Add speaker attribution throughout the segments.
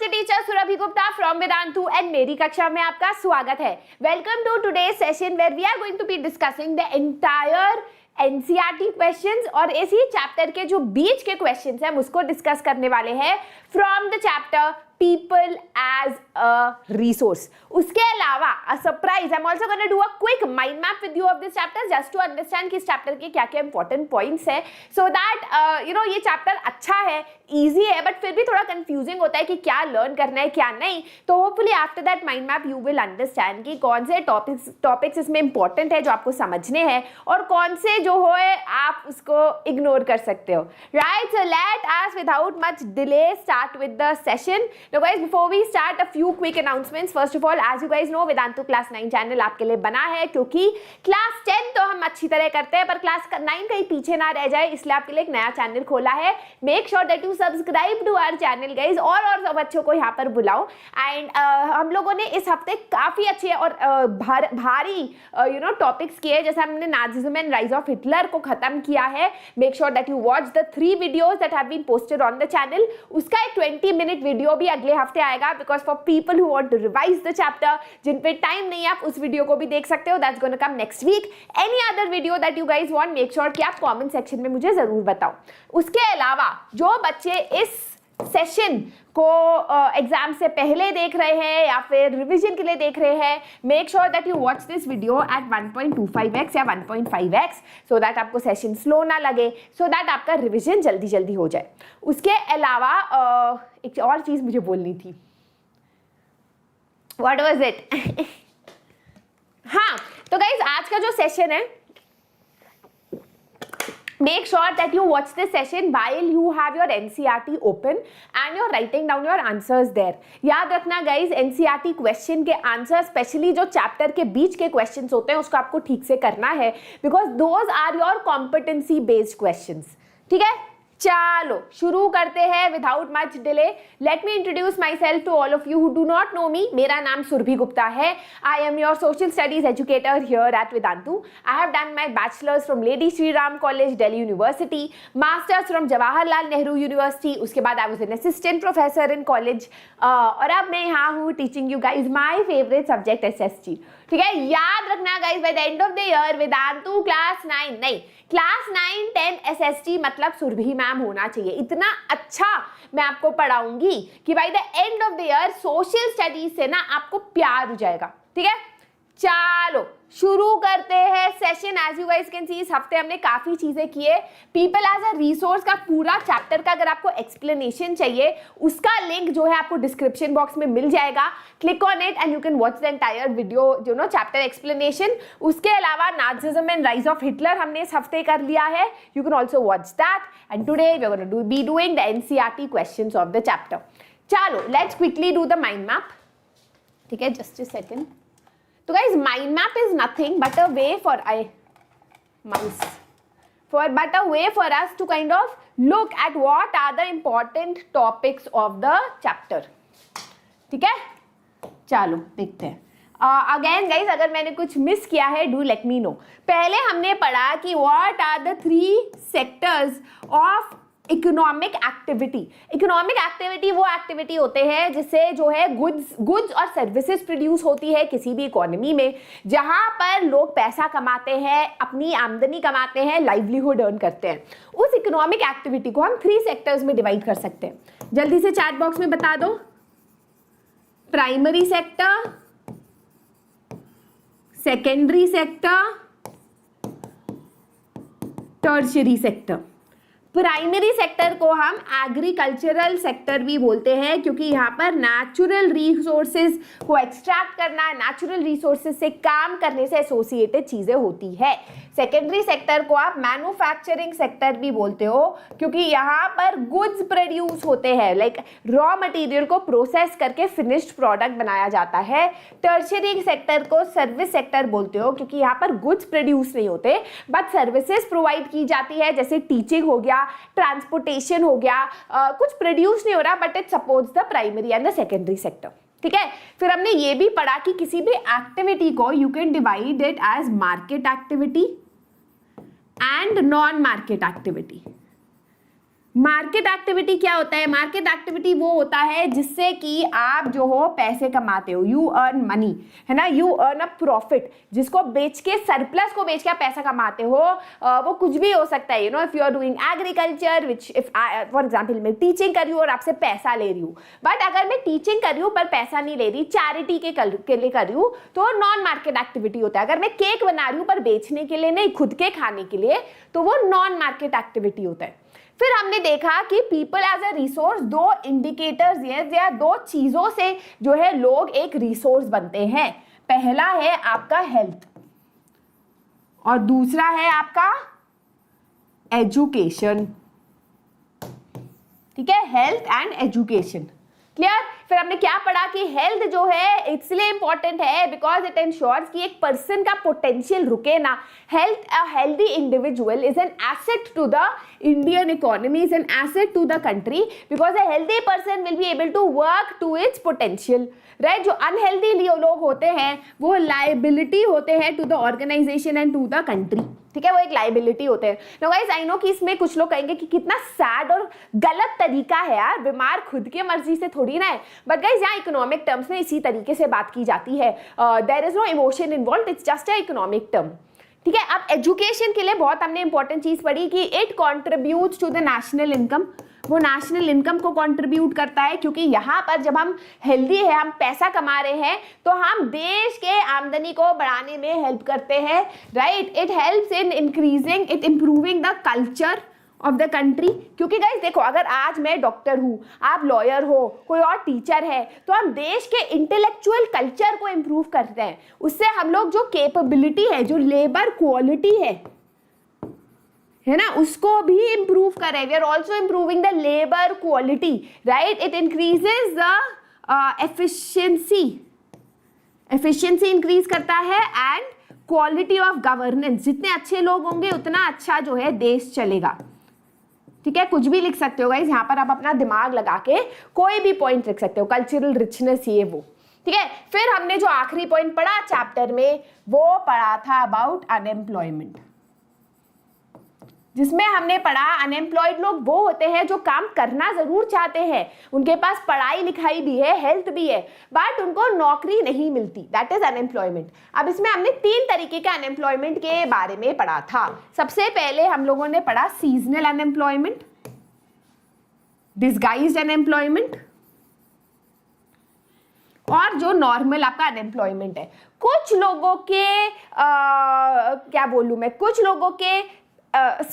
Speaker 1: Your teacher Surbhi Gupta from Vedantu and मेरी कक्षा में आपका स्वागत है। Welcome to today's session where we are going to be discussing the entire NCERT questions और इसी चैप्टर के जो बीच के क्वेश्चंस हैं हम उसको डिस्कस करने वाले हैं from the chapter people as a resource. उसके अलावा a surprise, I'm also going to do a quick mind map with you of this chapter just to understand कि इस चैप्टर के क्या क्या important points है so that ये chapter अच्छा है, easy है, but फिर भी थोड़ा confusing होता है कि क्या learn करना है क्या नहीं। तो hopefully after that mind map you will understand कि कौन से topics इसमें important है जो आपको समझने हैं और कौन से जो है आप उसको ignore कर सकते हो। Right, so let us without much delay start with the session. Now guys, before we start, a few quick announcements. First of all, as you guys know, Vedantu class 9 channel आपके लिए बना है क्योंकि क्लास 10 तो हम अच्छी तरह करते हैं पर क्लास 9 कहीं पीछे ना रह जाए, इसलिए आपके लिए एक नया चैनल खोला है। Make sure that you subscribe to our channel guys और सब बच्चों को यहाँ पर बुलाओ। एंड हम लोगों ने इस हफ्ते काफ़ी अच्छे और भारी टॉपिक्स किए, जैसे हमने Nazism and rise of Hitler को खत्म किया है। Make sure that you watch the 3 videos that have been posted on the channel. उसका एक 20 मिनट वीडियो भी अगले हफ्ते आएगा because for people who want to revise the chapter, जिन पे टाइम नहीं है आप उस वीडियो को भी देख सकते हो। That's gonna come next week. Any other video that you guys want, make sure कि आप कमेंट सेक्शन में मुझे जरूर बताओ। उसके अलावा जो बच्चे इस सेशन को एग्जाम से पहले देख रहे हैं या फिर रिवीजन के लिए देख रहे हैं, make sure that you watch this video at 1.25x या 1.5x सो दैट आपको सेशन स्लो ना लगे, सो दैट आपका रिवीजन जल्दी जल्दी हो जाए। उसके अलावा एक और चीज़ मुझे बोलनी थी, व्हाट वाज इट? हाँ, तो गाइज आज का जो सेशन है, make sure that you watch this session while you have your NCERT open and you're writing down your answers there. याद रखना guys, NCERT question के आंसर स्पेशली जो चैप्टर के बीच के क्वेश्चंस होते हैं उसको आपको ठीक से करना है because those are your competency based questions. ठीक है, चलो शुरू करते हैं without much delay. Let me introduce myself to all of you who do not know me. मेरा नाम सुरभि गुप्ता है। I am your social studies educator here at Vedantu. I have done my bachelors from Lady Shri Ram College Delhi University, masters from Jawaharlal Nehru University. उसके बाद I was an assistant professor in college और अब मैं यहाँ हूँ teaching you guys my favourite subject SST। ठीक है, याद रखना guys, by the end of the year Vedantu class 9 नहीं, क्लास 9, 10 SST मतलब सुरभि मैम होना चाहिए। इतना अच्छा मैं आपको पढ़ाऊंगी कि by the end of the year social studies से ना आपको प्यार हो जाएगा। ठीक है, चलो शुरू करते हैं session. As you guys can see, इस हफ्ते हमने काफ़ी चीज़ें की है। पीपल एज अ रिसोर्स का पूरा चैप्टर का अगर आपको एक्सप्लेनेशन चाहिए, उसका लिंक जो है आपको डिस्क्रिप्शन बॉक्स में मिल जाएगा। Click on it and you can watch the entire video chapter explanation. उसके अलावा Nazism and rise of Hitler हमने इस हफ्ते कर लिया है, you can also watch that. And today we are going to be doing the NCERT questions of the chapter. चलो let's quickly do the mind map. ठीक है, just a second. So guys, mind map is nothing but a way for us to kind of look at what are the important topics of the chapter. ठीक है, चलो देखते हैं। Again guys, अगर मैंने कुछ मिस किया है डू लेट मी नो। पहले हमने पढ़ा कि what are the 3 sectors of economic activity. Economic activity वो एक्टिविटी होते हैं जिससे जो है गुड्स और सर्विसेज प्रोड्यूस होती है किसी भी इकोनॉमी में, जहां पर लोग पैसा कमाते हैं, अपनी आमदनी कमाते हैं, लाइवलीहुड अर्न करते हैं। उस इकोनॉमिक एक्टिविटी को हम 3 सेक्टर्स में डिवाइड कर सकते हैं। जल्दी से चैट बॉक्स में बता दो। Primary sector, secondary sector, tertiary sector. Primary sector को हम एग्रीकल्चरल सेक्टर भी बोलते हैं क्योंकि यहाँ पर नेचुरल रिसोर्सेज को एक्सट्रैक्ट करना, नेचुरल रिसोर्सेज से काम करने से एसोसिएटेड चीज़ें होती है। सेकेंडरी सेक्टर को आप मैन्युफैक्चरिंग सेक्टर भी बोलते हो क्योंकि यहाँ पर गुड्स प्रोड्यूस होते हैं, लाइक रॉ मटेरियल को प्रोसेस करके फिनिश्ड प्रोडक्ट बनाया जाता है। टर्शियरी सेक्टर को सर्विस सेक्टर बोलते हो क्योंकि यहाँ पर गुड्स प्रोड्यूस नहीं होते बट सर्विसेज प्रोवाइड की जाती है, जैसे टीचिंग हो गया, ट्रांसपोर्टेशन हो गया, कुछ प्रोड्यूस नहीं हो रहा but it supports the primary and the secondary sector. ठीक है, फिर हमने ये भी पढ़ा कि किसी भी एक्टिविटी को you can divide it as market activity and non market activity. Market activity क्या होता है? मार्केट एक्टिविटी वो होता है जिससे कि आप जो हो पैसे कमाते हो, यू अर्न मनी, है ना, यू अर्न अ प्रॉफिट, जिसको बेच के, सरप्लस को बेच के आप पैसा कमाते हो। वो कुछ भी हो सकता है, you know, if you are doing agriculture, which if for example मैं टीचिंग कर रही हूँ और आपसे पैसा ले रही हूँ, बट अगर मैं टीचिंग कर रही हूँ पर पैसा नहीं ले रही, चैरिटी के लिए कर रही हूँ, तो नॉन मार्केट एक्टिविटी होता है। अगर मैं केक बना रही हूँ पर बेचने के लिए नहीं, खुद के खाने के लिए, तो वो नॉन मार्केट एक्टिविटी होता है। फिर हमने देखा कि पीपल एज अ रिसोर्स, दो इंडिकेटर्स या दो चीजों से जो है लोग एक रिसोर्स बनते हैं। पहला है आपका हेल्थ और दूसरा है आपका एजुकेशन। ठीक है, हेल्थ एंड एजुकेशन, क्लियर। फिर हमने क्या पढ़ा कि हेल्थ जो है इसलिए इंपॉर्टेंट है बिकॉज इट इंश्योर्स कि एक पर्सन का पोटेंशियल रुके ना। Health, a healthy individual is an asset to the Indian economy, is an asset to the country, because a healthy person will be able to work to its potential, right. जो unhealthy लोग होते हैं वो liability होते हैं to the organisation and to the country. ठीक है, वो एक लाइबिलिटी होते हैं। नो गाइस, आई नो कि इसमें कुछ लोग कहेंगे कि कितना सैड और गलत तरीका है यार, बीमार खुद की मर्जी से थोड़ी ना है, बट गाइस यहाँ इकोनॉमिक टर्म्स में इसी तरीके से बात की जाती है। There is no emotion involve, it's just a economic term. ठीक है, अब एजुकेशन के लिए बहुत हमने इंपॉर्टेंट चीज पढ़ी कि it contributes to the national income, वो नेशनल इनकम को कंट्रीब्यूट करता है, क्योंकि यहाँ पर जब हम हेल्दी है, हम पैसा कमा रहे हैं, तो हम देश के आमदनी को बढ़ाने में हेल्प करते हैं, right. It helps in increasing, it improving the culture of the country. क्योंकि गाइस देखो, अगर आज मैं डॉक्टर हूँ, आप लॉयर हो, कोई और टीचर है, तो हम देश के इंटेलेक्चुअल कल्चर को इम्प्रूव करते हैं। उससे हम लोग जो कैपेबिलिटी है, जो लेबर क्वालिटी है ना, उसको भी इंप्रूव करें। We are also improving the labour quality, right. It increases the efficiency, efficiency increase करता है एंड क्वालिटी ऑफ गवर्नेंस। जितने अच्छे लोग होंगे उतना अच्छा जो है देश चलेगा। ठीक है, कुछ भी लिख सकते हो गाइस, यहाँ पर आप अपना दिमाग लगा के कोई भी पॉइंट लिख सकते हो, कल्चरल रिचनेस ये वो। ठीक है, फिर हमने जो आखिरी पॉइंट पढ़ा चैप्टर में वो पढ़ा था अबाउट अनएम्प्लॉयमेंट, जिसमें हमने पढ़ा अनएम्प्लॉयड लोग वो होते हैं जो काम करना जरूर चाहते हैं, उनके पास पढ़ाई लिखाई भी है, हेल्थ भी है, बट उनको नौकरी नहीं मिलती, दैट इज अनएम्प्लॉयमेंट। अब इसमें हमने 3 तरीके के अनएम्प्लॉयमेंट के बारे में पढ़ा था। सबसे पहले हम लोगों ने पढ़ा सीजनल अनएम्प्लॉयमेंट, डिस्गाइज्ड अनएम्प्लॉयमेंट और जो नॉर्मल आपका अनएम्प्लॉयमेंट है। कुछ लोगों के क्या बोलूं मैं, कुछ लोगों के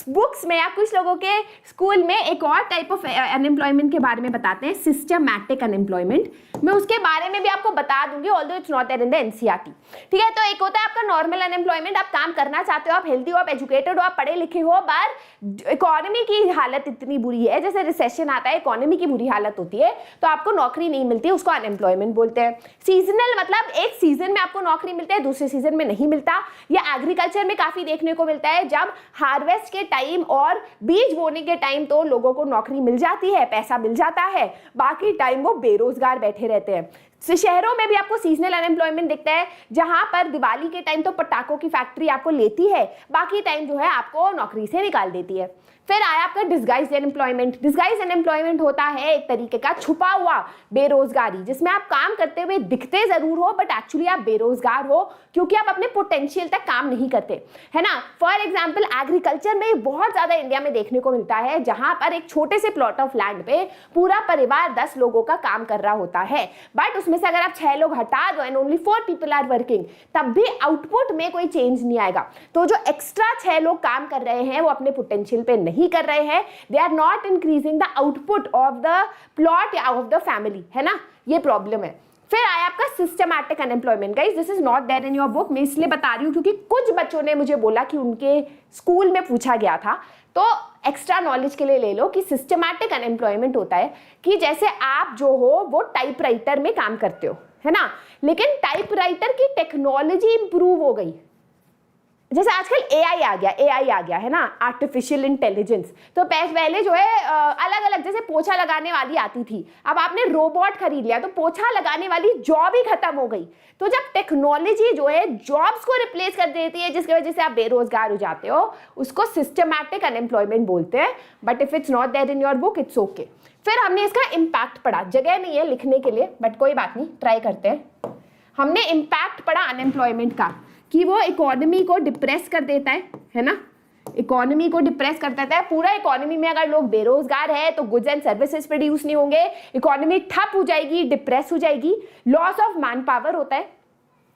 Speaker 1: बुक्स में या कुछ लोगों के स्कूल में एक और टाइप ऑफ अनएम्प्लॉयमेंट के बारे में बताते हैं, सिस्टमैटिक अनएम्प्लॉयमेंट। मैं उसके बारे में भी आपको बता दूंगी, although it's not there in the NCERT. ठीक है, तो एक होता है आपका नॉर्मल अनएम्प्लॉयमेंट, आप काम करना चाहते हो, आप हेल्दी हो, आप एजुकेटेड हो, आप पढ़े लिखे हो, पर इकोनॉमी की हालत इतनी बुरी है, जैसे रिसेशन आता है, इकोनॉमी की बुरी हालत होती है, तो आपको नौकरी नहीं मिलती, उसको अनएम्प्लॉयमेंट बोलते हैं। सीजनल मतलब एक सीजन में आपको नौकरी मिलता है, दूसरे सीजन में नहीं मिलता। या एग्रीकल्चर में काफी देखने को मिलता है, जब हार्वेस्ट के टाइम और बीज बोने के टाइम तो लोगों को नौकरी मिल जाती है, पैसा मिल जाता है, बाकी टाइम वो बेरोजगार बैठे रहते हैं। शहरों में भी आपको सीजनल अनएम्प्लॉयमेंट दिखता है, जहां पर दिवाली के टाइम तो पटाखों की फैक्ट्री आपको लेती है, बाकी टाइम जो है आपको नौकरी से निकाल देती है। फिर आया आपका डिस्गाइज्ड अनएम्प्लॉयमेंट। डिस्गाइज्ड अनएम्प्लॉयमेंट होता है एक तरीके का छुपा हुआ बेरोजगारी, जिसमें आप काम करते हुए दिखते जरूर हो बट एक्चुअली आप बेरोजगार हो, क्योंकि आप अपने पोटेंशियल तक काम नहीं करते, है ना। फॉर एग्जाम्पल एग्रीकल्चर में बहुत ज्यादा इंडिया में देखने को मिलता है, जहां पर एक छोटे से प्लॉट ऑफ लैंड पे पूरा परिवार 10 लोगों का काम कर रहा होता है, बट उसमें से अगर आप 6 लोग हटा दो and only 4 people are working, तब भी आउटपुट में कोई चेंज नहीं आएगा। तो जो एक्स्ट्रा 6 लोग काम कर रहे हैं वो अपने पोटेंशियल पे नहीं कर रहे हैं, they are not increasing the output of the plot या ऑफ द फैमिली, है ना, ये प्रॉब्लम है। फिर आया आपका systematic unemployment. Guys this is not there in your book, मैं इसलिए बता रही हूँ क्योंकि कुछ बच्चों ने मुझे बोला कि उनके स्कूल में पूछा गया था, तो एक्स्ट्रा नॉलेज के लिए ले लो कि सिस्टमैटिक अनएम्प्लॉयमेंट होता है कि जैसे आप जो हो वो टाइपराइटर में काम करते हो, है ना, लेकिन टाइपराइटर की टेक्नोलॉजी इंप्रूव हो गई, जैसे आजकल एआई आ गया है ना, आर्टिफिशियल इंटेलिजेंस। तो पहले जो है अलग अलग, जैसे पोछा लगाने वाली आती थी, अब आपने रोबोट खरीद लिया तो पोछा लगाने वाली जॉब ही खत्म हो गई। तो जब टेक्नोलॉजी जो है जॉब्स को रिप्लेस कर देती है, जिसकी वजह से आप बेरोजगार हो जाते हो, उसको सिस्टमैटिक अनएम्प्लॉयमेंट बोलते हैं। But if it's not there in your book, it's okay. फिर हमने इसका इम्पैक्ट पढ़ा, जगह नहीं है लिखने के लिए बट कोई बात नहीं, ट्राई करते हैं। हमने इम्पैक्ट पढ़ा अनएम्प्लॉयमेंट का, कि वो इकोनॉमी को डिप्रेस कर देता है ना, इकोनॉमी को डिप्रेस कर देता है। पूरा इकोनॉमी में अगर लोग बेरोजगार है तो गुड्स एंड सर्विसेज प्रोड्यूस नहीं होंगे, इकोनॉमी ठप हो जाएगी, डिप्रेस हो जाएगी। लॉस ऑफ मैन पावर होता है,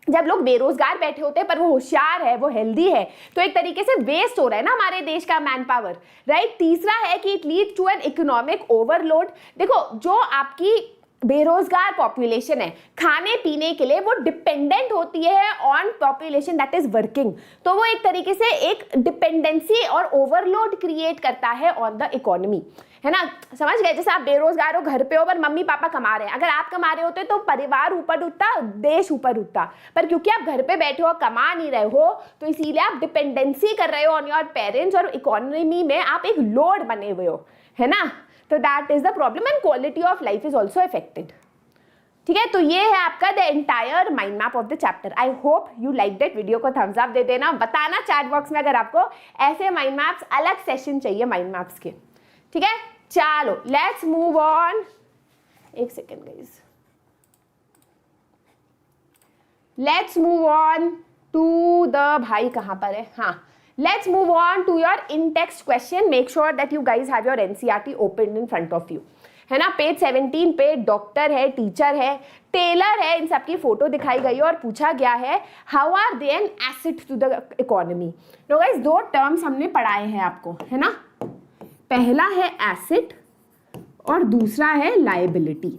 Speaker 1: जब लोग बेरोजगार बैठे होते हैं पर वो होशियार है, वो हेल्दी है, तो एक तरीके से वेस्ट हो रहा है ना हमारे देश का मैन पावर, राइट। तीसरा है कि it lead to an economic overload. देखो, जो आपकी बेरोजगार पॉपुलेशन है, खाने पीने के लिए वो डिपेंडेंट होती है on population that is working, तो वो एक तरीके से एक डिपेंडेंसी और ओवरलोड क्रिएट करता है ऑन द इकोनॉमी, है ना। समझ गए? जैसे आप बेरोजगार हो, घर पे हो, पर मम्मी पापा कमा रहे हैं, अगर आप कमा रहे होते तो परिवार ऊपर उठता, देश ऊपर उठता, पर क्योंकि आप घर पे बैठे हो, कमा नहीं रहे हो, तो इसीलिए आप डिपेंडेंसी कर रहे हो ऑन योर पेरेंट्स, और इकोनॉमी में आप एक लोड बने हुए हो, है ना। तो that is the problem and quality of life is also affected. ठीक है, तो ये है आपका the entire mind map of the chapter. I hope you like that. Video को थम्स अप दे देना, बताना चैट बॉक्स में अगर आपको ऐसे माइंड मैप्स, अलग सेशन चाहिए माइंड मैप्स के। ठीक है, चलो लेट्स मूव ऑन। एक second guys, let's move on to the, भाई कहां पर है, हाँ, let's move on to your in-text question. Make sure that you guys have your NCERT opened in front of you, है ना। पेज 17 पे doctor है, टीचर है, टेलर है, इन सबकी फोटो दिखाई गई है और पूछा गया है how are they an asset to the economy. तो गाइस, दो टर्म्स हमने पढ़ाए हैं आपको, है ना। पहला है एसेट और दूसरा है लायबिलिटी।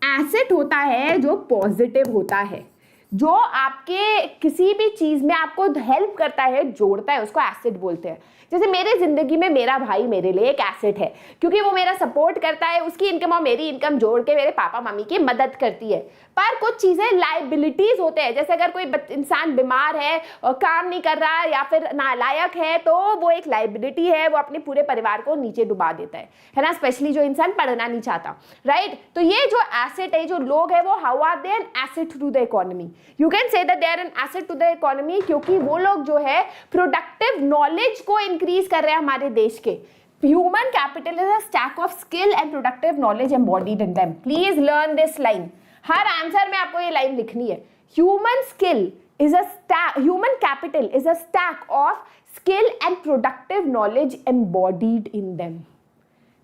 Speaker 1: एसेट होता है जो पॉजिटिव होता है, जो आपके किसी भी चीज में आपको हेल्प करता है, जोड़ता है, उसको एसेट बोलते हैं। जैसे मेरे जिंदगी में मेरा भाई मेरे लिए एक एसेट है, क्योंकि वो मेरा सपोर्ट करता है, उसकी इनकम और मेरी इनकम जोड़ के मेरे पापा मम्मी की मदद करती है। पर कुछ चीजें लायबिलिटीज होते हैं, जैसे अगर कोई इंसान बीमार है और काम नहीं कर रहा है या फिर नालायक है, तो वो एक लायबिलिटी है, वो अपने पूरे परिवार को नीचे डुबा देता है ना, स्पेशली जो इंसान पढ़ना नहीं चाहता, राइट। तो ये जो एसेट है, जो लोग है, वो how are they an asset to the economy. You can say that they are an asset to the economy, क्योंकि वो लोग जो है प्रोडक्टिव नॉलेज को इंक्रीज कर रहे हैं हमारे देश के। Human capital is a stack of skill and productive knowledge embodied in them. Please learn this line. Her answer में आपको ये लाइन लिखनी है। Human capital is a stack of skill and productive knowledge embodied in them.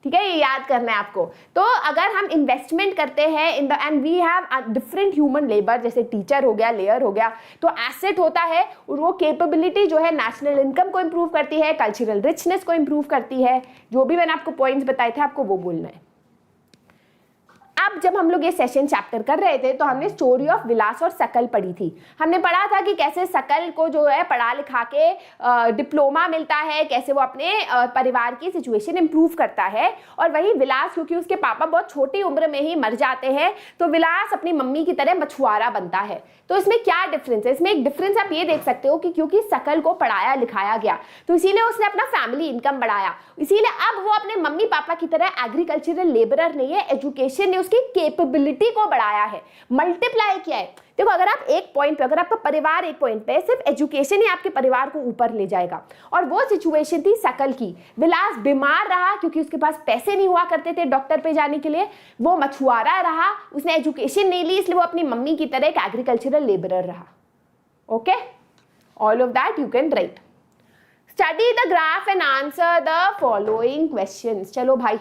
Speaker 1: ठीक है, ये याद करना है आपको। तो अगर हम इन्वेस्टमेंट करते हैं in the and we have different human labour, जैसे टीचर हो गया, लेयर हो गया, तो एसेट होता है, और वो कैपेबिलिटी जो है नेशनल इनकम को इम्प्रूव करती है, कल्चरल रिचनेस को इम्प्रूव करती है। जो भी मैंने आपको पॉइंट्स बताए थे, आपको वो बोलना है। अब जब हम लोग ये सेशन चैप्टर कर रहे थे तो हमने स्टोरी ऑफ विलास और सकल पढ़ी थी। हमने पढ़ा था कि कैसे सकल को जो है पढ़ा लिखा के डिप्लोमा मिलता है, कैसे वो अपने परिवार की सिचुएशन इंप्रूव करता है, और वही विलास, क्योंकि उसके पापा बहुत छोटी उम्र में ही मर जाते हैं, तो विलास अपनी मम्मी की तरह मछुआरा बनता है। तो इसमें क्या डिफरेंस है? इसमें एक डिफरेंस आप ये देख सकते हो कि क्योंकि सकल को पढ़ाया लिखाया गया, तो इसीलिए उसने अपना फैमिली इनकम बढ़ाया, इसीलिए अब वो अपने मम्मी पापा की तरह एग्रीकल्चरल लेबरर नहीं है, एजुकेशन ने उसकी कैपेबिलिटी को बढ़ाया है, मल्टीप्लाई किया है। देखो, अगर आप एक पॉइंट पे, अगर आपका परिवार एक पॉइंट पे, सिर्फ एजुकेशन ही आपके परिवार को ऊपर ले जाएगा, और वो सिचुएशन थी सकल की। विलास बीमार रहा क्योंकि उसके पास पैसे नहीं हुआ करते थे डॉक्टर पे जाने के लिए, वो मछुआरा रहा, उसने एजुकेशन नहीं ली, इसलिए वो अपनी मम्मी की तरह एक एग्रीकल्चरल लेबरर रहा। Okay, all of that you can write. Study the graph and answer the following questions. चलो भाई,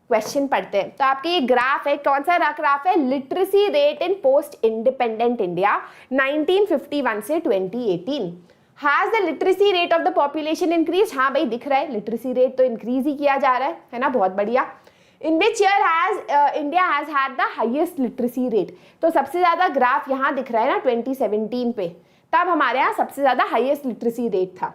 Speaker 1: क्वेश्चन पढ़ते हैं। तो आपकी ग्राफ है, कौन सा ग्राफ है? Literacy rate in post independent India 1951 से 2018। Has the literacy rate of the population increase? हाँ भाई, दिख रहा है, लिटरेसी रेट तो इंक्रीज ही किया जा रहा है ना, बहुत बढ़िया। In which year has India has had the highest literacy rate? तो सबसे ज्यादा ग्राफ यहाँ दिख रहा है ना 2017 पे, तब हमारे यहाँ सबसे ज्यादा हाईएस्ट लिटरेसी रेट था।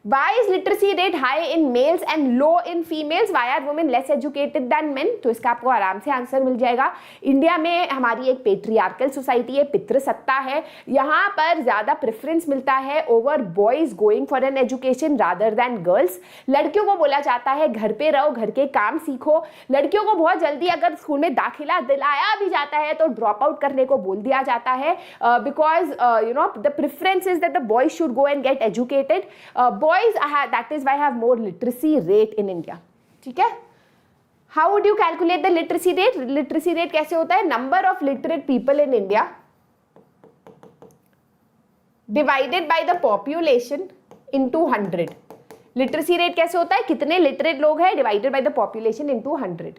Speaker 1: Why is literacy rate high in males and low in females? Why are women less educated than men? तो इसका आपको आराम से आंसर मिल जाएगा. इंडिया में हमारी एक पेट्रियार्कल सोसाइटी है, पितृसत्ता है. यहाँ पर ज़्यादा प्रेफरेंस मिलता है over boys going for an education rather than girls. लड़कियों को बोला जाता है घर पे रहो, घर के काम सीखो. लड़कियों को बहुत जल्दी अगर स्कूल में दाखिला दिलाया भी जाता है तो ड्रॉप आउट करने को बोल दिया जाता है, because you know the preference is that the boys should go and get educated. Boys, that is why I have more literacy rate in India. ठीक है? How would you calculate the literacy rate? Literacy rate कैसे होता है? Number of literate people in India divided by the population into 100. Literacy rate कैसे होता है? कितने literate लोग हैं divided by the population into 100.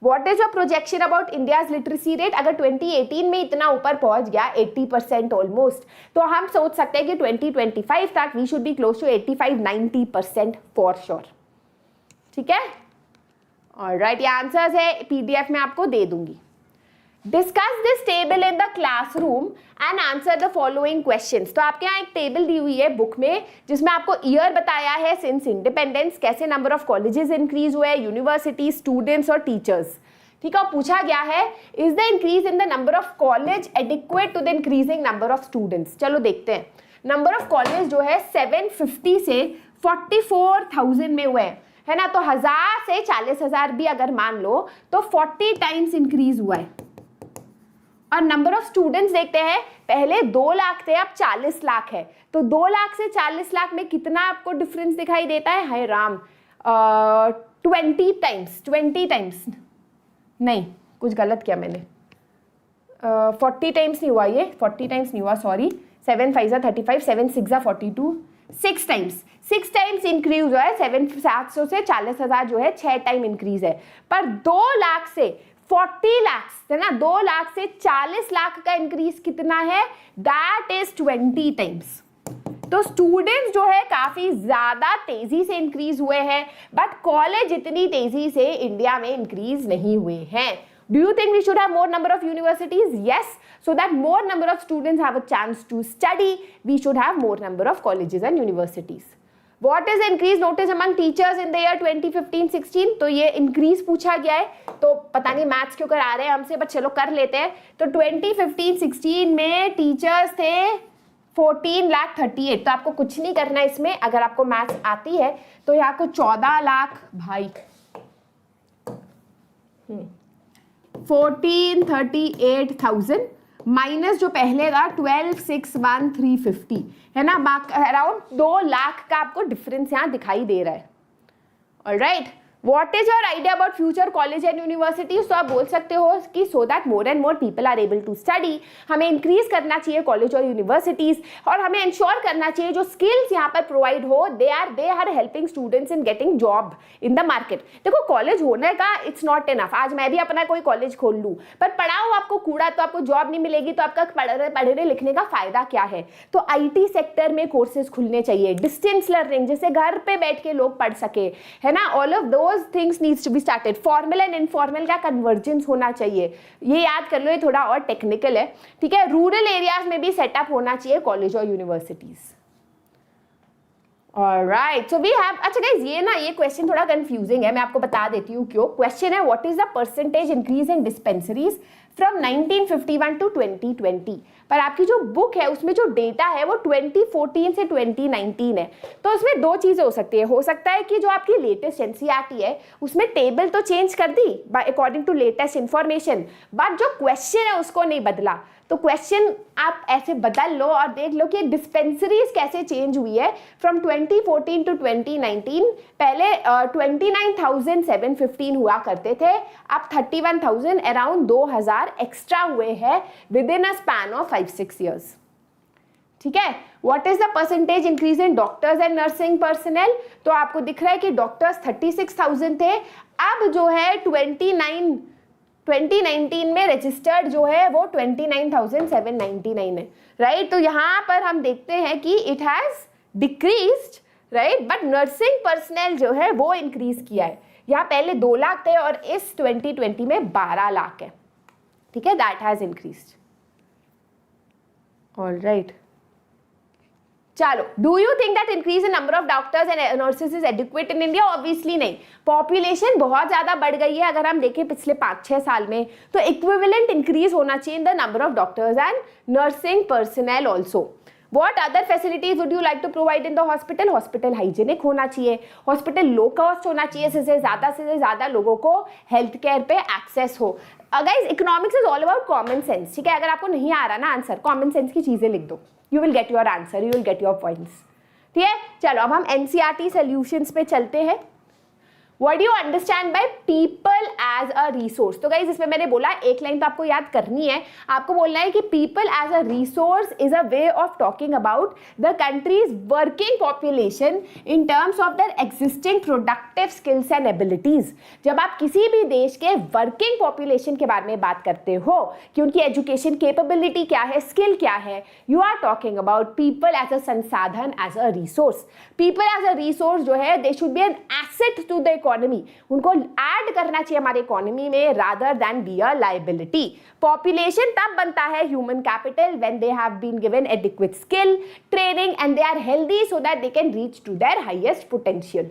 Speaker 1: What is your projection about India's literacy rate? अगर 2018 में इतना ऊपर पहुंच गया 80% ऑलमोस्ट, तो हम सोच सकते हैं कि 2025 तक we should be close to 85-90% for sure. ठीक है? Alright, ये आंसर्स है, PDF में आपको दे दूंगी. Discuss this table in the classroom and answer the following questions. तो आपके यहाँ एक टेबल दी हुई है बुक में जिसमें आपको ईयर बताया है सिंस इंडिपेंडेंस, कैसे नंबर ऑफ कॉलेजेस इंक्रीज हुए, यूनिवर्सिटी, स्टूडेंट्स और टीचर्स. ठीक है, पूछा गया है is the increase in the number of college adequate to the increasing number of students. चलो देखते हैं. नंबर ऑफ कॉलेज जो है 750 से 44,000 में हुए है ना, तो 1000 से 40,000 भी अगर मान लो तो 40 टाइम्स इंक्रीज हुआ है. और नंबर ऑफ स्टूडेंट्स देखते हैं, पहले 2 लाख थे, अब 40 लाख है. तो 2 लाख से 40 लाख में कितना आपको डिफरेंस दिखाई देता है? हाय राम, 20 टाइम्स नहीं, कुछ गलत किया मैंने. 40 टाइम्स नहीं हुआ, ये 40 टाइम्स नहीं हुआ, सॉरी. 7 5 35, 7 6 42, 6 टाइम्स इंक्रीज हुआ है. 700 से 40,000 जो है 6 टाइम इंक्रीज है. पर 2 लाख से 40 लाख है ना, 2 लाख से 40 लाख का इंक्रीज कितना है? That is 20 times. तो स्टूडेंट्स जो है काफी ज्यादा तेजी से इंक्रीज हुए हैं, बट कॉलेज इतनी तेजी से इंडिया में इंक्रीज नहीं हुए हैं. Do you think we should have more number of universities? Yes. So that more number of students have a chance to study, we should have more number of colleges and universities. What is the increase noticed among teachers in the year 2015-16? तो ये increase पूछा गया है, तो पता नहीं maths क्यों करा रहे हैं हमसे, बट चलो कर लेते हैं. तो 2015-16 में टीचर्स थे 14,38,000. तो आपको कुछ नहीं करना है इसमें, अगर आपको मैथ्स आती है तो यहाँ को 14 लाख भाई 14,38,000 माइनस जो पहले था 12,61,350 है ना, अराउंड 2 लाख का आपको डिफरेंस यहाँ दिखाई दे रहा है. Alright, What is your idea about future college and universities? तो आप बोल सकते हो कि so that more and more people are able to study, हमें इंक्रीज करना चाहिए कॉलेज और यूनिवर्सिटीज, और हमें इंश्योर करना चाहिए जो स्किल्स यहाँ पर प्रोवाइड हो they are helping students in getting job in the market. देखो कॉलेज होने का इट्स नॉट इनफ. आज मैं भी अपना कोई कॉलेज खोल लूँ पर पढ़ाओ आपको कूड़ा तो आपको जॉब नहीं मिलेगी, तो आपका पढ़ने लिखने का फायदा क्या है? तो IT सेक्टर में कोर्सेज खुलने चाहिए, डिस्टेंस लर्निंग जिससे घर पे बैठ के लोग पढ़ सके, है ना. All of those things needs to be started. Formal and informal का कन्वर्जेंस होना चाहिए, ये याद कर लो, ये थोड़ा और टेक्निकल है. ठीक है, रूरल एरियाज में भी सेटअप होना चाहिए कॉलेज और universities. Alright, so we have, अच्छा गाइस ये ना ये क्वेश्चन थोड़ा कंफ्यूजिंग है, मैं आपको बता देती हूँ क्यों. क्वेश्चन है what is the percentage increase in dispensaries from 1951 to 2020. पर आपकी जो बुक है उसमें जो डेटा है वो 2014 से 2019 है. तो उसमें दो चीज़ें हो सकती है. हो सकता है कि जो आपकी लेटेस्ट NCERT है उसमें टेबल तो चेंज कर दी according to latest information, but जो क्वेश्चन है उसको नहीं बदला. तो क्वेश्चन आप ऐसे बदल लो और देख लो कि डिस्पेंसरीज कैसे चेंज हुई है फ्रॉम 2014 टू 2019. पहले 29,715 हुआ करते थे, अब 31,000, अराउंड 2,000 एक्स्ट्रा हुए हैं with in a span of 5-6 years. ठीक है, what is the percentage increase in doctors and nursing personal? तो आपको दिख रहा है कि डॉक्टर्स 36,000 थे, अब जो है 2019 में रजिस्टर्ड जो है वो 29,799 है. राइट, तो यहाँ पर हम देखते हैं कि it has decreased, right, but nursing personal जो है वो इंक्रीज किया है. यहाँ पहले 2 लाख थे और इस 2020 में 12 लाख है. ठीक है, that has increased. All right, चलो, do you think that increase in number of doctors and nurses is adequate in India? Obviously नहीं। पॉपुलेशन बहुत ज्यादा बढ़ गई है, अगर हम देखें पिछले 5-6 साल में, तो इक्विवेलेंट इंक्रीज होना चाहिए इन the number of doctors and nursing personal also. What other facilities would you like to provide in the hospital? Hospital hygienic होना चाहिए, हॉस्पिटल लो कॉस्ट होना चाहिए, से ज़्यादा लोगों को हेल्थ केयर पे एक्सेस हो। Guys, economics is all about common sense, ठीक है? अगर आपको नहीं आ रहा ना आंसर, कॉमन सेंस की चीज़ें लिख दो, you will get your answer, you will get your points, ठीक है? चलो, अब हम एनसीईआरटी सॉल्यूशंस पे चलते हैं। What do you understand by people as a resource? तो गाइज इसमें मैंने बोला एक लाइन तो आपको याद करनी है, आपको बोलना है कि people as a resource is a way of talking about the country's working population in terms of their existing productive skills and abilities। जब आप किसी भी देश के वर्किंग पॉपुलेशन के बारे में बात करते हो कि उनकी एजुकेशन कैपेबिलिटी क्या है, स्किल क्या है, you are talking about people as a संसाधन, as a resource. People as a resource जो है, they should be an asset to the economy, उनको ऐड करना चाहिए हमारी इकोनॉमी में, rather than be a liability. Population तब बनता है human capital when they have been given adequate skill, training and they are healthy so that they can reach to their highest potential,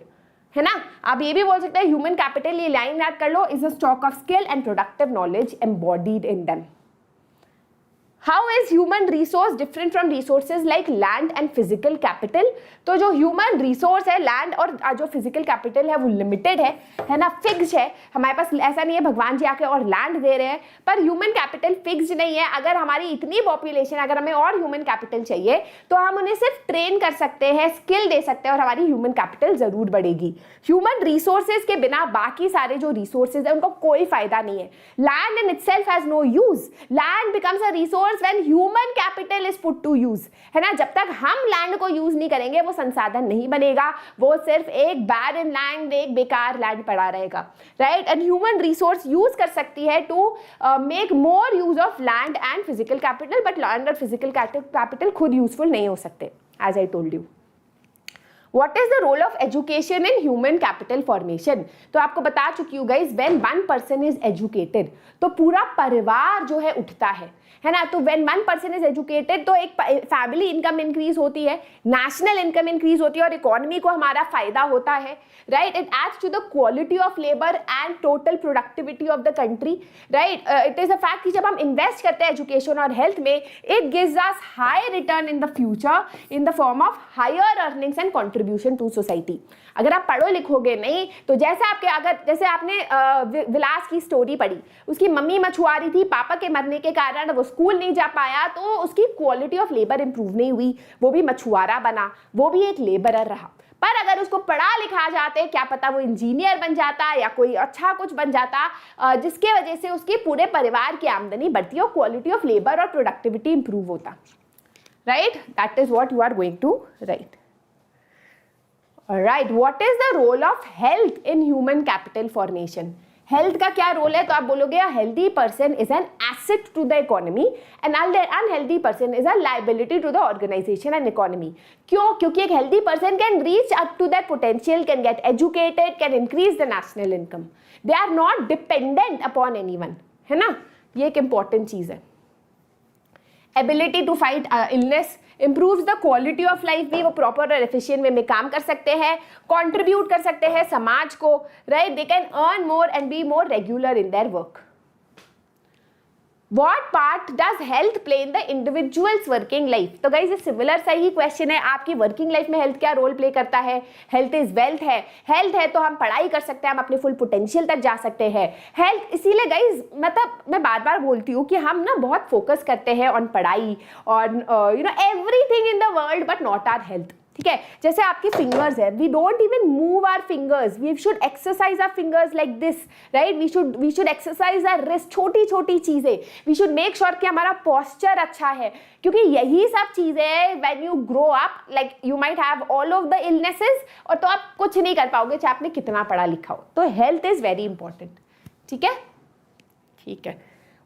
Speaker 1: है ना? आप ये भी बोल सकते हैं ह्यूमन कैपिटल, ये लाइन याद कर लो, is a stock of skill and productive knowledge embodied in them. How is human resource different from resources like land and physical capital? तो जो human resource है, land और जो physical capital है, वो limited है ना, fixed है। हमारे पास ऐसा नहीं है भगवान जी आके और land दे रहे हैं, पर human capital fixed नहीं है। अगर हमारी इतनी population, अगर हमें और human capital चाहिए तो हम उन्हें सिर्फ train कर सकते हैं, skill दे सकते हैं और हमारी human capital जरूर बढ़ेगी। human resources के बिना बाकी सारे जो resources हैं उनको कोई फायदा नहीं है। land in itself has no use. Land becomes a resource when human capital is put to use, है ना? जब तक हम लैंड को यूज नहीं करेंगे वो संसाधन नहीं बनेगा, वो सिर्फ एक बैरन लैंड, एक बेकार लैंड पड़ा रहेगा, right? And human resource use कर सकती है to make more use of land and physical capital, but land और फिजिकल कैपिटल खुद यूजफुल नहीं हो सकते, as I told you. What is the role of education in human capital formation? तो आपको बता चुकी हूँ guys, when one person is educated तो पूरा परिवार जो है उठता है ना? तो when one person is educated तो एक फैमिली इनकम इंक्रीज होती है, नेशनल इनकम इंक्रीज होती है और इकोनॉमी को हमारा फायदा होता है, right? It adds to the quality of labour and total productivity of the country, right? It is a fact कि जब हम इन्वेस्ट करते हैं एजुकेशन और हेल्थ में, it gives us high return in the future in the form of higher earnings and contribution to society. अगर आप पढ़ो लिखोगे नहीं तो जैसे आपने विलास की स्टोरी पढ़ी, उसकी मम्मी मछुआरी थी, पापा के मरने के कारण वो स्कूल नहीं जा पाया, तो उसकी क्वालिटी ऑफ लेबर इंप्रूव नहीं हुई, वो भी मछुआरा बना, वो भी एक लेबरर रहा। पर अगर उसको पढ़ा लिखा जाते, क्या पता वो इंजीनियर बन जाता या कोई अच्छा कुछ बन जाता, जिसके वजह से उसके पूरे परिवार की आमदनी बढ़ती और क्वालिटी ऑफ लेबर और प्रोडक्टिविटी इंप्रूव होता, right? That is what you are going to write. Alright, what is the role of health in human capital formation? Health का क्या रोल है? तो आप बोलोगे a healthy person is an asset to the economy and unhealthy person is a liability to the organization and economy. क्यों? क्योंकि एक healthy person can reach up to that potential, can get educated, can increase the national income. They are not dependent upon anyone, है ना? ये एक important चीज है। Ability to fight illness improves the quality of life, भी वो proper और efficient way में काम कर सकते हैं, कंट्रीब्यूट कर सकते हैं समाज को, right? They can earn more and be more regular in their work. What part does health play in the individual's working life? तो गाइज ये सिमिलर सा ही क्वेश्चन है, आपकी वर्किंग लाइफ में हेल्थ क्या रोल प्ले करता है? हेल्थ इज वेल्थ है, हेल्थ है तो हम पढ़ाई कर सकते हैं, हम अपने फुल पोटेंशियल तक जा सकते हैं। हेल्थ इसीलिए गाइज, मतलब मैं बार बार बोलती हूँ कि हम ना बहुत फोकस करते हैं ऑन पढ़ाई, on everything in the world but not our health, ठीक है? जैसे आपकी फिंगर्स है, we don't even move our fingers, we should exercise our fingers like this, right? We should exercise our wrist, छोटी छोटी चीजें, वी शुड मेक श्योर कि हमारा पोस्चर अच्छा है, क्योंकि यही सब चीजें when you grow up, like you might have all of the illnesses, और तो आप कुछ नहीं कर पाओगे चाहे आपने कितना पढ़ा लिखा हो। तो हेल्थ इज वेरी इंपॉर्टेंट, ठीक है? ठीक है।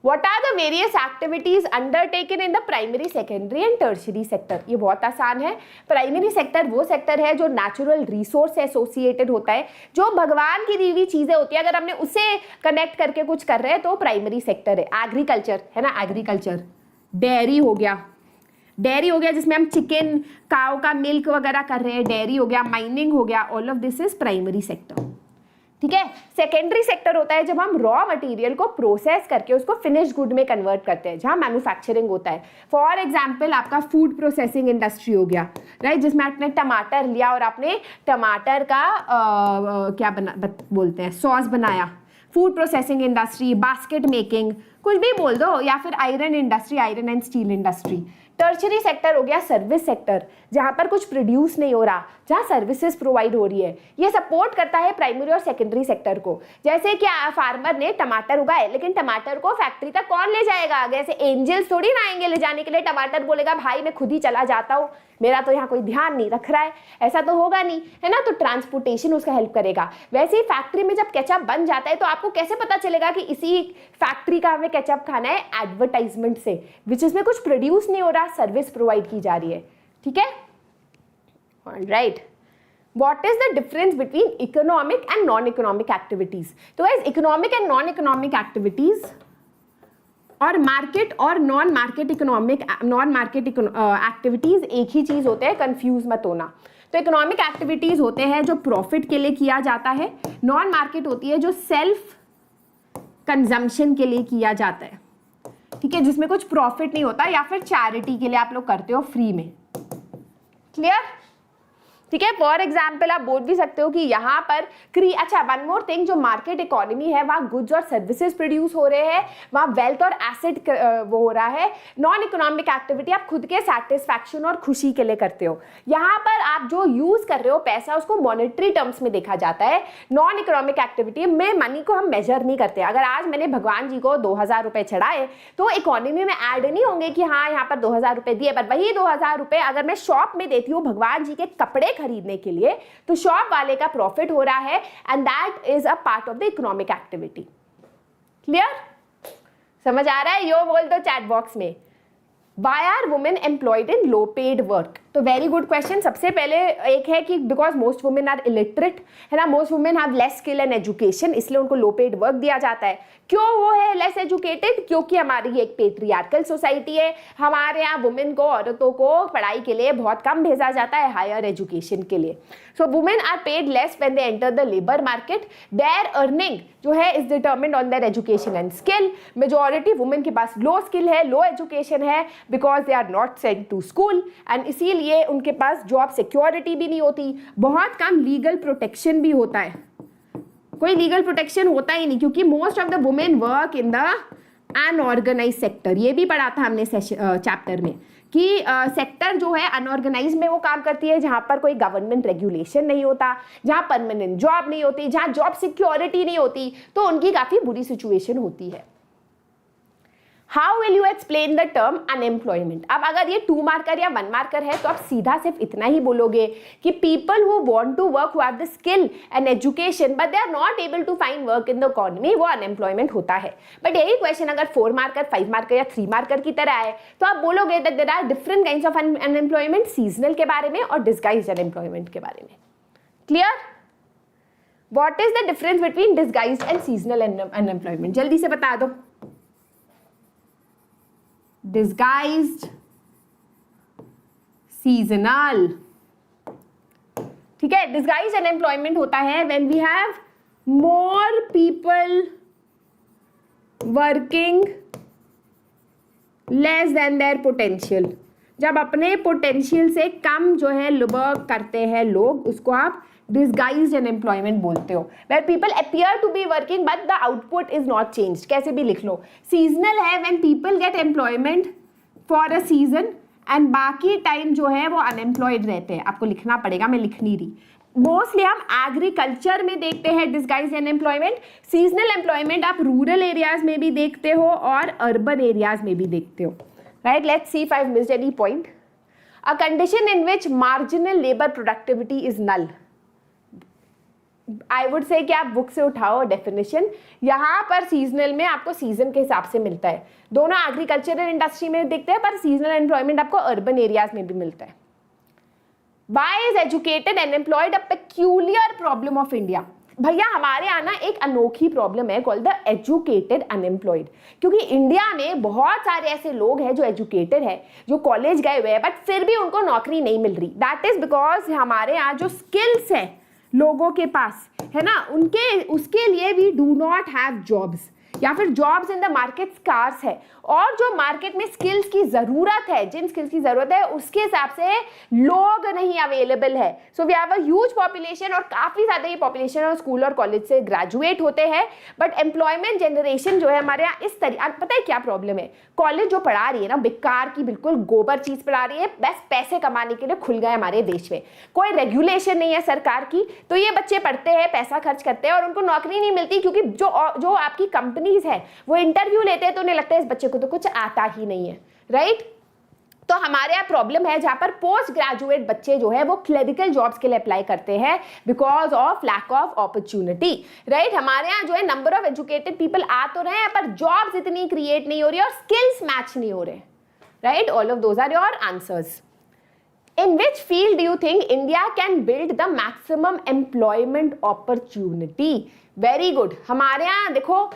Speaker 1: What are the various activities undertaken in the primary, secondary and tertiary sector? ये बहुत आसान है। प्राइमरी सेक्टर वो सेक्टर है जो नेचुरल रिसोर्स से एसोसिएटेड होता है, जो भगवान की दी हुई चीजें होती है, अगर हमने उसे कनेक्ट करके कुछ कर रहे हैं तो प्राइमरी सेक्टर है। एग्रीकल्चर है ना, एग्रीकल्चर, डेयरी हो गया, डेयरी हो गया जिसमें हम चिकन, काऊ का मिल्क वगैरह कर रहे हैं, डेयरी हो गया, माइनिंग हो गया, all of this is primary sector. ठीक है। सेकेंडरी सेक्टर होता है जब हम रॉ मटेरियल को प्रोसेस करके उसको फिनिश गुड में कन्वर्ट करते हैं, जहां मैन्युफैक्चरिंग होता है। फॉर एग्जांपल आपका फूड प्रोसेसिंग इंडस्ट्री हो गया, राइट, जिसमें आपने टमाटर लिया और आपने टमाटर का क्या बोलते हैं, सॉस बनाया। Food processing industry, basket making, कुछ भी बोल दो, या फिर iron industry, iron and steel industry. Tertiary sector हो गया सर्विस सेक्टर, जहां पर कुछ प्रोड्यूस नहीं हो रहा, जहां सर्विसेज प्रोवाइड हो रही है। ये सपोर्ट करता है प्राइमरी और सेकेंडरी सेक्टर को। जैसे कि फार्मर ने टमाटर उगाए, लेकिन टमाटर को फैक्ट्री तक कौन ले जाएगा? जैसे एंजल्स थोड़ी ना आएंगे ले जाने के लिए टमाटर, बोलेगा भाई मैं खुद ही चला जाता हूँ, मेरा तो यहाँ कोई ध्यान नहीं रख रहा है, ऐसा तो होगा नहीं, है ना। तो ट्रांसपोर्टेशन उसका हेल्प करेगा। वैसे ही फैक्ट्री में जब केचप बन जाता है तो आपको कैसे पता चलेगा कि इसी फैक्ट्री का हमें केचप खाना है? एडवर्टाइजमेंट से, विच इसमें कुछ प्रोड्यूस नहीं हो रहा, सर्विस प्रोवाइड की जा रही है। ठीक है, alright. What is the difference between economic and non-economic activities? तो guys, economic and non-economic activities और मार्केट और नॉन मार्केट एक्टिविटीज एक ही चीज होते हैं, कंफ्यूज मत होना। तो इकोनॉमिक एक्टिविटीज होते हैं जो प्रॉफिट के लिए किया जाता है, नॉन मार्केट होती है जो सेल्फ कंजम्पशन के लिए किया जाता है। ठीक है, जिसमें कुछ प्रॉफिट नहीं होता, या फिर चैरिटी के लिए आप लोग करते हो फ्री में। क्लियर? ठीक है। फॉर एग्जाम्पल आप बोल भी सकते हो कि यहाँ पर अच्छा, वन मोर थिंग, जो मार्केट इकोनॉमी है वहाँ गुड्स और सर्विसेज प्रोड्यूस हो रहे हैं, वहाँ वेल्थ और एसेट वो हो रहा है। नॉन इकोनॉमिक एक्टिविटी आप खुद के सेटिस्फैक्शन और खुशी के लिए करते हो। यहाँ पर आप जो यूज कर रहे हो पैसा, उसको मॉनेटरी टर्म्स में देखा जाता है। नॉन इकोनॉमिक एक्टिविटी में मनी को हम मेजर नहीं करते। अगर आज मैंने भगवान जी को 2000 रुपए चढ़ाए तो इकोनॉमी में ऐड नहीं होंगे कि हाँ यहाँ पर 2000 रुपए दिए, पर वही 2000 रुपए अगर मैं शॉप में देती हूँ भगवान जी के कपड़े खरीदने के लिए, तो शॉप वाले का प्रॉफिट हो रहा है, and that is a part of the economic activity. Clear? समझ आ रहा है? यो बोल दो चैट बॉक्स में। Why are women employed in low paid work? तो वेरी गुड क्वेश्चन। सबसे पहले एक है कि because most women are illiterate, है ना, most women have less skill and education, इसलिए उनको लो पेड वर्क दिया जाता है। क्यों वो है लेस एजुकेटेड? क्योंकि हमारी एक पेट्रियार्कल सोसाइटी है, हमारे यहाँ वुमेन को, औरतों को पढ़ाई के लिए बहुत कम भेजा जाता है, हायर एजुकेशन के लिए। So women are paid less when they enter the labour market. Their earning जो है is determined on their education and skill. Majority women के पास लो स्किल है, लो एजुकेशन है, because they are not sent to school, and इसीलिए उनके पास job security भी नहीं होती। बहुत कम लीगल प्रोटेक्शन भी होता है, कोई लीगल प्रोटेक्शन होता ही नहीं, क्योंकि most of the women work in the unorganised sector. ये भी पढ़ा था हमने चैप्टर में कि सेक्टर जो है अनऑर्गेनाइज में वो काम करती है, जहां पर कोई गवर्नमेंट रेगुलेशन नहीं होता, जहां परमानेंट जॉब नहीं होती, जहां जॉब सिक्योरिटी नहीं होती, तो उनकी काफी बुरी सिचुएशन होती है। How will you explain the term unemployment? अब अगर ये 2 मार्कर या 1 मार्कर है तो आप सीधा सिर्फ इतना ही बोलोगे कि people who want to work, who have the skill and education but they are not able to find work in the economy, वो अनएम्प्लॉयमेंट होता है। बट यही क्वेश्चन अगर 4 मार्कर, 5 मार्कर या 3 मार्कर की तरह है तो आप बोलोगे that there are different kinds of unemployment, seasonal के बारे में और डिस्गाइज्ड अनएम्प्लॉयमेंट के बारे में। Clear? What is the difference between disguised and seasonal unemployment? जल्दी से बता दो। Disguised, seasonal. ठीक है, डिस्गाइज्ड अनएम्प्लॉयमेंट होता है when we have more people working less than their potential. जब अपने पोटेंशियल से कम जो है वर्क करते हैं लोग, उसको आप डिस्गाइज्ड अनएम्प्लॉयमेंट बोलते हो। Where people appear to be working but the output is not changed, कैसे भी लिख लो। सीजनल है when people get employment for a season and बाकी टाइम जो है वो अनएम्प्लॉयड रहते हैं। आपको लिखना पड़ेगा, मैं लिख नहीं रही। मोस्टली हम एग्रीकल्चर में देखते हैं डिस्गाइज्ड अनएम्प्लॉयमेंट। सीजनल एम्प्लॉयमेंट आप रूरल एरियाज में भी देखते हो और अर्बन एरियाज में भी देखते हो। Right, let's see if I missed any point. A condition in which marginal labour productivity is nil. I would say कि आप बुक से उठाओ डेफिनेशन। यहाँ पर सीजनल में आपको सीजन के हिसाब से मिलता है, दोनों एग्रीकल्चरल इंडस्ट्री में देखते हैं, पर सीजनल एम्प्लॉयमेंट आपको अर्बन एरियाज में भी मिलता है। Why is educated and employed a peculiar problem of India? भैया हमारे यहाँ ना एक अनोखी प्रॉब्लम है कॉल्ड द एजुकेटेड अनएम्प्लॉयड, क्योंकि इंडिया में बहुत सारे ऐसे लोग हैं जो एजुकेटेड है, जो कॉलेज गए हुए हैं, बट फिर भी उनको नौकरी नहीं मिल रही। दैट इज बिकॉज हमारे यहाँ जो स्किल्स हैं लोगों के पास, है ना, उनके उसके लिए we do not have jobs, या फिर jobs in the market scarce है, और जो मार्केट में स्किल्स की ज़रूरत है, जिन स्किल्स की ज़रूरत है उसके हिसाब से लोग नहीं अवेलेबल है। So we have a huge population, और काफ़ी ज़्यादा ये पॉपुलेशन और स्कूल और कॉलेज से ग्रेजुएट होते हैं, बट एम्प्लॉयमेंट जनरेशन जो है हमारे यहाँ इस तरीके, पता है क्या प्रॉब्लम है, कॉलेज जो पढ़ा रही है ना बेकार की बिल्कुल गोबर चीज़ पढ़ा रही है, बस पैसे कमाने के लिए खुल गए हमारे देश में, कोई रेगुलेशन नहीं है सरकार की, तो ये बच्चे पढ़ते हैं, पैसा खर्च करते हैं और उनको नौकरी नहीं मिलती, क्योंकि जो आपकी कंपनीज है वो इंटरव्यू लेते हैं तो उन्हें लगता है इस बच्चे को तो कुछ आता ही नहीं है, राइट। तो हमारे यहाँ प्रॉब्लम है जहाँ पर पोस्ट ग्रेजुएट बच्चे जो है वो क्लरिकल जॉब्स के लिए अप्लाई करते हैं because of lack of opportunity, right. हमारे यहाँ जो है नंबर ऑफ एजुकेटेड पीपल आ तो रहे हैं पर जॉब्स इतनी क्रिएट नहीं हो रही और स्किल्स मैच नहीं हो रहे, right. All of those are your answers. In which field do you think India can build the maximum employment opportunity? Very good. हमारे यहाँ देखो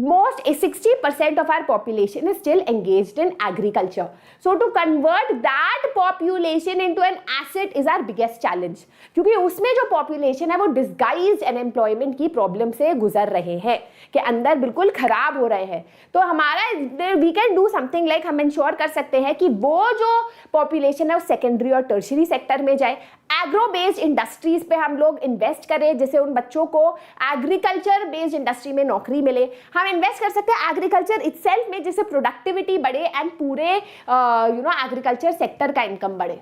Speaker 1: most 60% of our population is still engaged in agriculture. So to convert that population into an asset is our biggest challenge. क्योंकि उसमें जो population है वो disguised unemployment की problem से गुजर रहे हैं, कि अंदर बिल्कुल खराब हो रहे हैं। तो हमारा we can do something like हम ensure कर सकते हैं कि वो जो population है वो secondary और tertiary sector में जाए, एग्रो बेस्ड इंडस्ट्रीज पे हम लोग इन्वेस्ट करें, जिससे उन बच्चों को एग्रीकल्चर बेस्ड इंडस्ट्री में नौकरी मिले। हम इन्वेस्ट कर सकते हैं एग्रीकल्चर इटसेल्फ में, जिससे प्रोडक्टिविटी बढ़े एंड पूरे एग्रीकल्चर सेक्टर का इनकम बढ़े।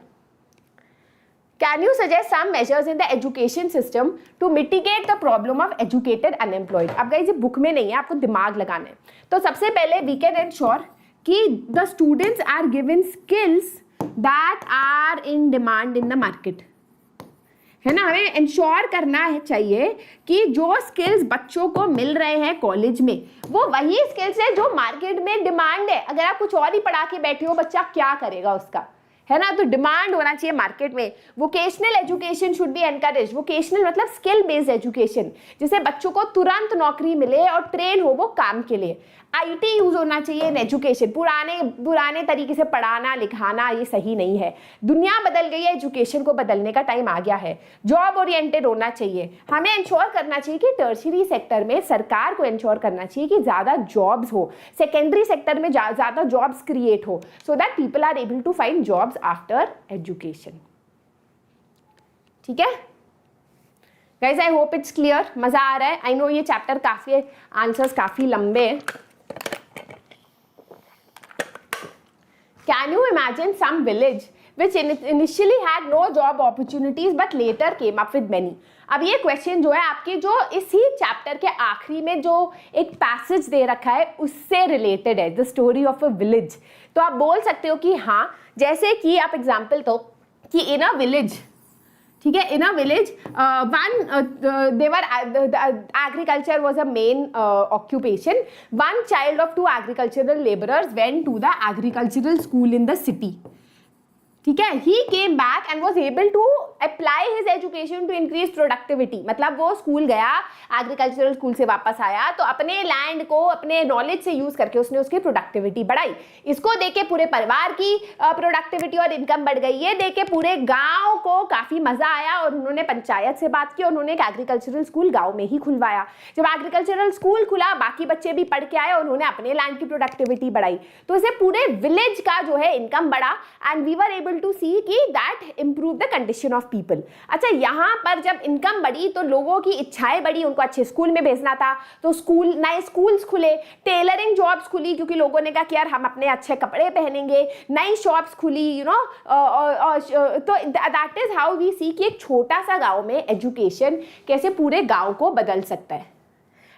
Speaker 1: Can you suggest some measures in the education system to mitigate the problem of educated unemployed? अब गाइस ये बुक में नहीं है, आपको दिमाग लगाना है। तो सबसे पहले वी कैन एंश्योर कि the students are given skills that are in demand in the market, है ना। हमें इंश्योर करना है चाहिए कि जो स्किल्स बच्चों को मिल रहे हैं कॉलेज में वो वही स्किल्स है जो मार्केट में डिमांड है। अगर आप कुछ और ही पढ़ा के बैठे हो बच्चा क्या करेगा उसका, है ना। तो डिमांड होना चाहिए मार्केट में। Vocational education should be encourage. Vocational मतलब स्किल बेस्ड एजुकेशन, जिससे बच्चों को तुरंत नौकरी मिले और ट्रेन हो वो काम के लिए। आईटी यूज होना चाहिए इन एजुकेशन। पुराने तरीके से पढ़ाना लिखाना ये सही नहीं है। दुनिया बदल गई है, एजुकेशन को बदलने का टाइम आ गया है। जॉब ओरिएंटेड होना चाहिए। हमें इंश्योर करना चाहिए कि टर्शियरी सेक्टर में सरकार को इंश्योर करना चाहिए कि ज़्यादा जॉब्स हो, सेकेंडरी सेक्टर में ज़्यादा जॉब्स क्रिएट हो, so that people are able to find jobs after education. ठीक है guys, I hope it's clear. मजा आ रहा है। आई नो ये चैप्टर काफी आंसर्स काफी लंबे हैं। Can you imagine some village which initially had no job opportunities but later came up with many? अब ये क्वेश्चन जो है आपके जो इसी चैप्टर के आखिरी में जो एक पैसेज दे रखा है उससे रिलेटेड है, the story of a village. तो आप बोल सकते हो कि हाँ, जैसे कि आप एग्जाम्पल तो कि इन अ विलेज, ठीक है, in a village agriculture was a main occupation. One child of two agricultural laborers went to the agricultural school in the city. ठीक है, he came back and was able to apply his education to increase productivity. मतलब वो school गया, agricultural school से वापस आया तो अपने लैंड को अपने नॉलेज से यूज करके उसने उसकी प्रोडक्टिविटी बढ़ाई। इसको देख के पूरे परिवार की प्रोडक्टिविटी और इनकम बढ़ गई। ये देख के पूरे गांव को काफी मजा आया और उन्होंने पंचायत से बात की और उन्होंने एक एग्रीकल्चरल स्कूल गाँव में ही खुलवाया। जब एग्रीकल्चरल स्कूल खुला बाकी बच्चे भी पढ़ के आए और उन्होंने अपने लैंड की प्रोडक्टिविटी बढ़ाई, तो इसे पूरे विलेज का जो है इनकम बढ़ा and we were able to see कि that improve the condition of people. अच्छा, यहाँ पर जब इनकम बढ़ी तो लोगों की इच्छाएं बढ़ी, उनको अच्छे स्कूल में भेजना था तो स्कूल, नए स्कूल्स खुले, टेलरिंग जॉब्स खुली क्योंकि लोगों ने कहा कि यार हम अपने अच्छे कपड़े पहनेंगे, नई शॉप्स खुली, यू नो। तो दैट इज हाउ वी सी कि एक छोटा सा गांव में एजुकेशन कैसे पूरे गांव को बदल सकता है।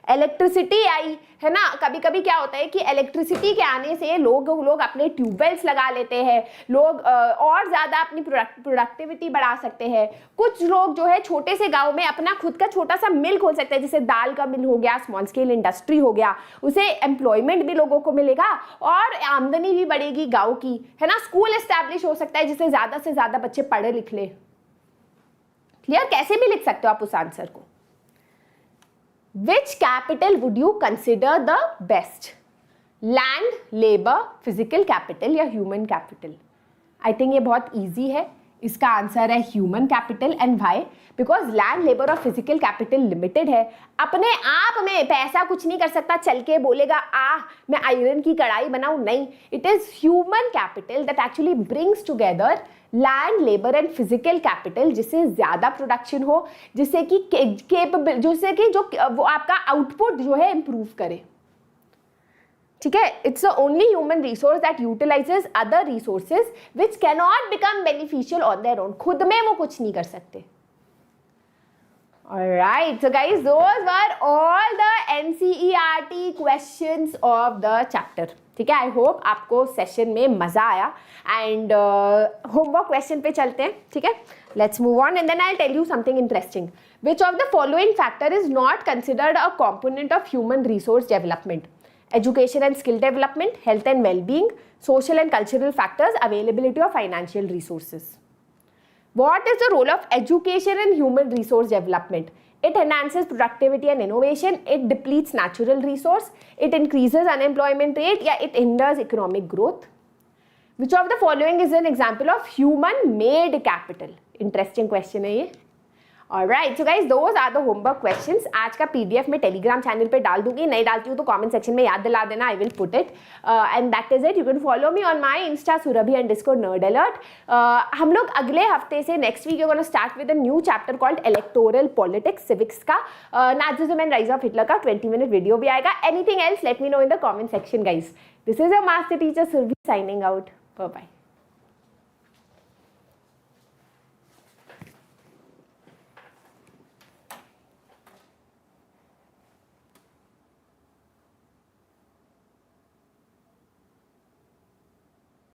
Speaker 1: इलेक्ट्रिसिटी आई, है ना। कभी कभी क्या होता है कि इलेक्ट्रिसिटी के आने से लोग अपने ट्यूबवेल्स लगा लेते हैं, लोग और ज़्यादा अपनी प्रोडक्टिविटी बढ़ा सकते हैं। कुछ लोग जो है छोटे से गांव में अपना खुद का छोटा सा मिल खोल सकते हैं, जैसे दाल का मिल हो गया, स्मॉल स्केल इंडस्ट्री हो गया, उसे एम्प्लॉयमेंट भी लोगों को मिलेगा और आमदनी भी बढ़ेगी गाँव की, है ना। स्कूल एस्टैब्लिश हो सकता है जिससे ज़्यादा से ज़्यादा बच्चे पढ़े लिख ले। क्लियर? कैसे भी लिख सकते हो आप उस आंसर को। Which capital would you consider the best? Land, labour, physical capital या ह्यूमन कैपिटल? आई थिंक ये बहुत ईजी है. इसका आंसर है human capital. And why? Because land, labour और फिजिकल कैपिटल लिमिटेड है. अपने आप में पैसा कुछ नहीं कर सकता, चल के बोलेगा मैं आयरन की कढ़ाई बनाऊं. नहीं, it is human capital that actually brings together land, labour and physical capital, जिससे ज्यादा प्रोडक्शन हो, जिससे कि जो वो आपका आउटपुट जो है इंप्रूव करे. ठीक है. It's the only human resource that utilises other resources which cannot become beneficial on their own. खुद में वो कुछ नहीं कर सकते. Alright, so guys, those were all the NCERT questions of the chapter. ठीक है. आई होप आपको सेशन में मजा आया. एंड होमवर्क क्वेश्चन पे चलते हैं. ठीक है. Let's move on and then I tell you something interesting. Which of the following factor is not considered a component of human resource development? Education and skill development, health and well-being, social and cultural factors, availability of financial resources. What is the role of education in human resource development? It enhances productivity and innovation, it depletes natural resource, it increases unemployment rate, या it hinders economic growth. Which of the following is an example of human-made capital? Interesting question है ये. Alright, so guys, those are the homework questions. आज का PDF मैं Telegram channel पे डाल दूंगी. नहीं डालती हूँ तो कमेंट सेक्शन में याद दिला देना. I will put it. And that is it. You can follow me on my Insta surabhi_nerdalert. हम लोग अगले हफ्ते से next week you're gonna start with a new chapter called electoral politics, civics का Nazism and rise of Hitler का 20-minute video भी आएगा. Anything else? Let me know in the comment section, guys. This is your master teacher Surabhi signing out. Bye bye.